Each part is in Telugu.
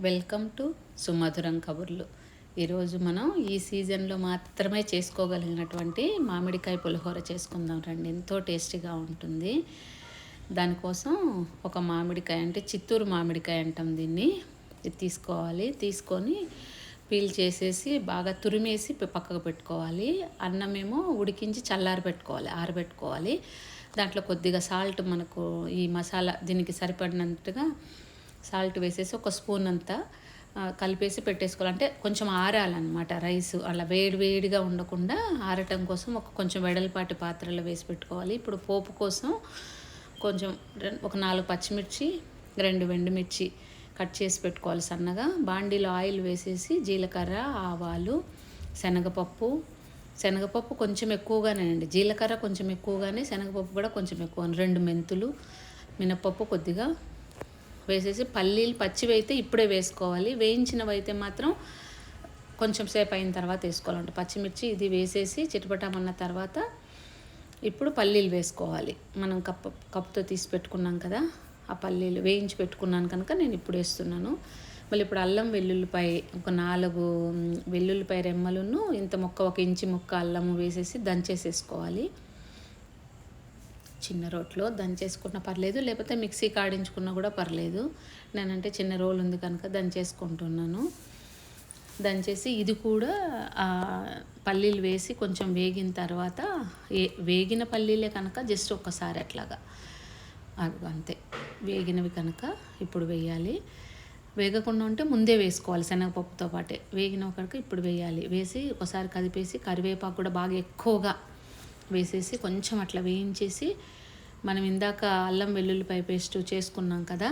వెల్కమ్ టు సుమధురం కబుర్లు. ఈరోజు మనం ఈ సీజన్లో మాత్రమే చేసుకోగలిగినటువంటి మామిడికాయ పులిహోర చేసుకుందాం రండి. ఎంతో టేస్టీగా ఉంటుంది. దానికోసం ఒక మామిడికాయ, అంటే చిత్తూరు మామిడికాయ అంటాం దీన్ని, ఇది తీసుకోవాలి. తీసుకొని పీల్ చేసేసి బాగా తురిమేసి పక్కకు పెట్టుకోవాలి. అన్నమేమో ఉడికించి చల్లారి పెట్టుకోవాలి, ఆరబెట్టుకోవాలి. దాంట్లో కొద్దిగా సాల్ట్, మనకు ఈ మసాలా దీనికి సరిపడినంతగా సాల్ట్ వేసేసి ఒక స్పూన్ అంతా కలిపేసి పెట్టేసుకోవాలి. అంటే కొంచెం ఆరాలన్నమాట రైస్, అలా వేడిగా ఉండకుండా ఆరటం కోసం కొంచెం వెడల్పాటి పాత్రలో వేసి పెట్టుకోవాలి. ఇప్పుడు పోపు కోసం కొంచెం ఒక 4 పచ్చిమిర్చి, 2 ఎండుమిర్చి కట్ చేసి పెట్టుకోవాలి సన్నగా. బాండీలో ఆయిల్ వేసేసి జీలకర్ర, ఆవాలు, శనగపప్పు కొంచెం ఎక్కువగానే అండి, జీలకర్ర కొంచెం ఎక్కువగానే, శనగపప్పు కూడా కొంచెం ఎక్కువ, 2 మెంతులు, మినపప్పు కొద్దిగా వేసేసి, పల్లీలు పచ్చివి అయితే ఇప్పుడే వేసుకోవాలి, వేయించినవి అయితే మాత్రం కొంచెం సేపు అయిన తర్వాత వేసుకోవాలంటే. పచ్చిమిర్చి ఇది వేసేసి చిటపటామన్న తర్వాత ఇప్పుడు పల్లీలు వేసుకోవాలి. మనం కప్పుతో తీసి పెట్టుకున్నాం కదా, ఆ పల్లీలు వేయించి పెట్టుకున్నాను కనుక నేను ఇప్పుడు వేస్తున్నాను. మళ్ళీ ఇప్పుడు అల్లం వెల్లుల్లిపాయ ఒక 4 వెల్లుల్లిపాయ రెమ్మలను ఇంత ముక్క, 1 ఇంచి ముక్క అల్లము వేసేసి దంచేసేసుకోవాలి. చిన్న రోట్లో దంచేసుకున్నా పర్లేదు, లేకపోతే మిక్సీ కాడించుకున్నా కూడా పర్లేదు. నేనంటే చిన్న రోల్ ఉంది కనుక దంచేసుకుంటున్నాను. దంచేసి ఇది కూడా పల్లీలు వేసి కొంచెం వేగిన తర్వాత, వేగిన పల్లీలే కనుక జస్ట్ ఒక్కసారి అట్లాగా అంతే, వేగినవి కనుక ఇప్పుడు వేయాలి. వేగకుండా ఉంటే ముందే వేసుకోవాలి, శనగపప్పుతో పాటే. వేగినవి కనుక ఇప్పుడు వేయాలి. వేసి ఒకసారి కదిపేసి కరివేపాకు కూడా బాగా ఎక్కువగా వేసేసి కొంచెం అట్లా వేయించేసి, మనం ఇందాక అల్లం వెల్లుల్లిపాయ పేస్ట్ చేసుకున్నాం కదా,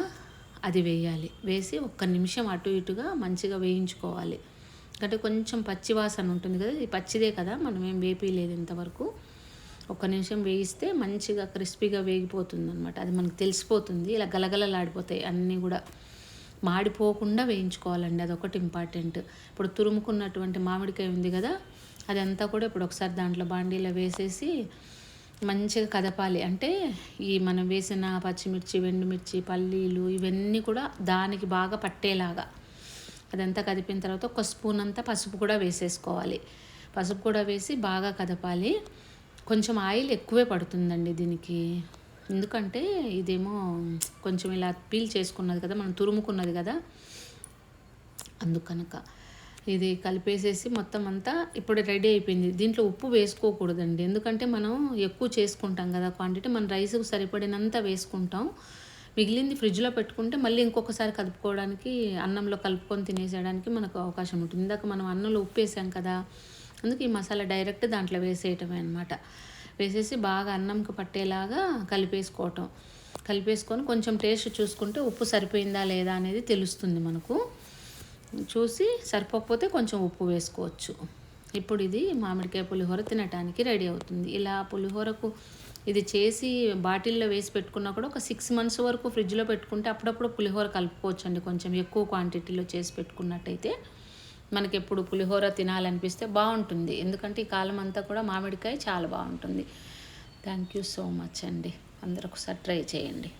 అది వేయాలి. వేసి 1 నిమిషం అటు ఇటుగా మంచిగా వేయించుకోవాలి. అంటే కొంచెం పచ్చి వాసన ఉంటుంది కదా, ఇది పచ్చిదే కదా, మనం ఏం వేపలేదు ఇంతవరకు. 1 నిమిషం వేయిస్తే మంచిగా క్రిస్పీగా వేగిపోతుంది అనమాట. అది మనకు తెలిసిపోతుంది. ఇలా గలగలలాడిపోతాయి అన్నీ కూడా, మాడిపోకుండా వేయించుకోవాలండి, అదొకటి ఇంపార్టెంట్. ఇప్పుడు తురుముకున్నటువంటి మామిడికాయ ఉంది కదా, అదంతా కూడా ఇప్పుడు ఒకసారి దాంట్లో బాండీలో వేసేసి మంచిగా కదపాలి. అంటే ఈ మనం వేసిన పచ్చిమిర్చి, ఎండుమిర్చి, పల్లీలు ఇవన్నీ కూడా దానికి బాగా పట్టేలాగా అదంతా కదిపిన తర్వాత 1 స్పూన్ అంతా పసుపు కూడా వేసేసుకోవాలి. పసుపు కూడా వేసి బాగా కదపాలి. కొంచెం ఆయిల్ ఎక్కువే పడుతుందండి దీనికి, ఎందుకంటే ఇదేమో కొంచెం ఇలా పీల్ చేసుకున్నది కదా, మనం తురుముకున్నది కదా, అందుకనక ఇది కలిపేసేసి మొత్తం అంతా ఇప్పుడు రెడీ అయిపోయింది. దీంట్లో ఉప్పు వేసుకోకూడదండి, ఎందుకంటే మనం ఎక్కువ చేసుకుంటాం కదా క్వాంటిటీ, మన రైస్కు సరిపడినంత వేసుకుంటాం. మిగిలింది ఫ్రిడ్జ్లో పెట్టుకుంటే మళ్ళీ ఇంకొకసారి కలుపుకోవడానికి, అన్నంలో కలుపుకొని తినేసేయడానికి మనకు అవకాశం ఉంటుంది. ఇందాక మనం అన్నంలో ఉప్పు వేసాం కదా, అందుకే ఈ మసాలా డైరెక్ట్ దాంట్లో వేసేయటమే అనమాట. వేసేసి బాగా అన్నంకి పట్టేలాగా కలిపేసుకొని కొంచెం టేస్ట్ చూసుకుంటే ఉప్పు సరిపోయిందా లేదా అనేది తెలుస్తుంది మనకు. చూసి సరిపోకపోతే కొంచెం ఉప్పు వేసుకోవచ్చు. ఇప్పుడు ఇది మామిడికాయ పులిహోర తినడానికి రెడీ అవుతుంది. ఇలా పులిహోరకు ఇది చేసి బాటిల్లో వేసి పెట్టుకున్నా కూడా ఒక 6 months వరకు ఫ్రిడ్జ్లో పెట్టుకుంటే అప్పుడప్పుడు పులిహోర కలుపుకోవచ్చు అండి. కొంచెం ఎక్కువ క్వాంటిటీలో చేసి పెట్టుకున్నట్టయితే మనకి ఎప్పుడు పులిహోర తినాలనిపిస్తే బాగుంటుంది. ఎందుకంటే ఈ కాలం అంతా కూడా మామిడికాయ చాలా బాగుంటుంది. థ్యాంక్ యూ సో మచ్ అండి. అందరూ ఒకసారి ట్రై చేయండి.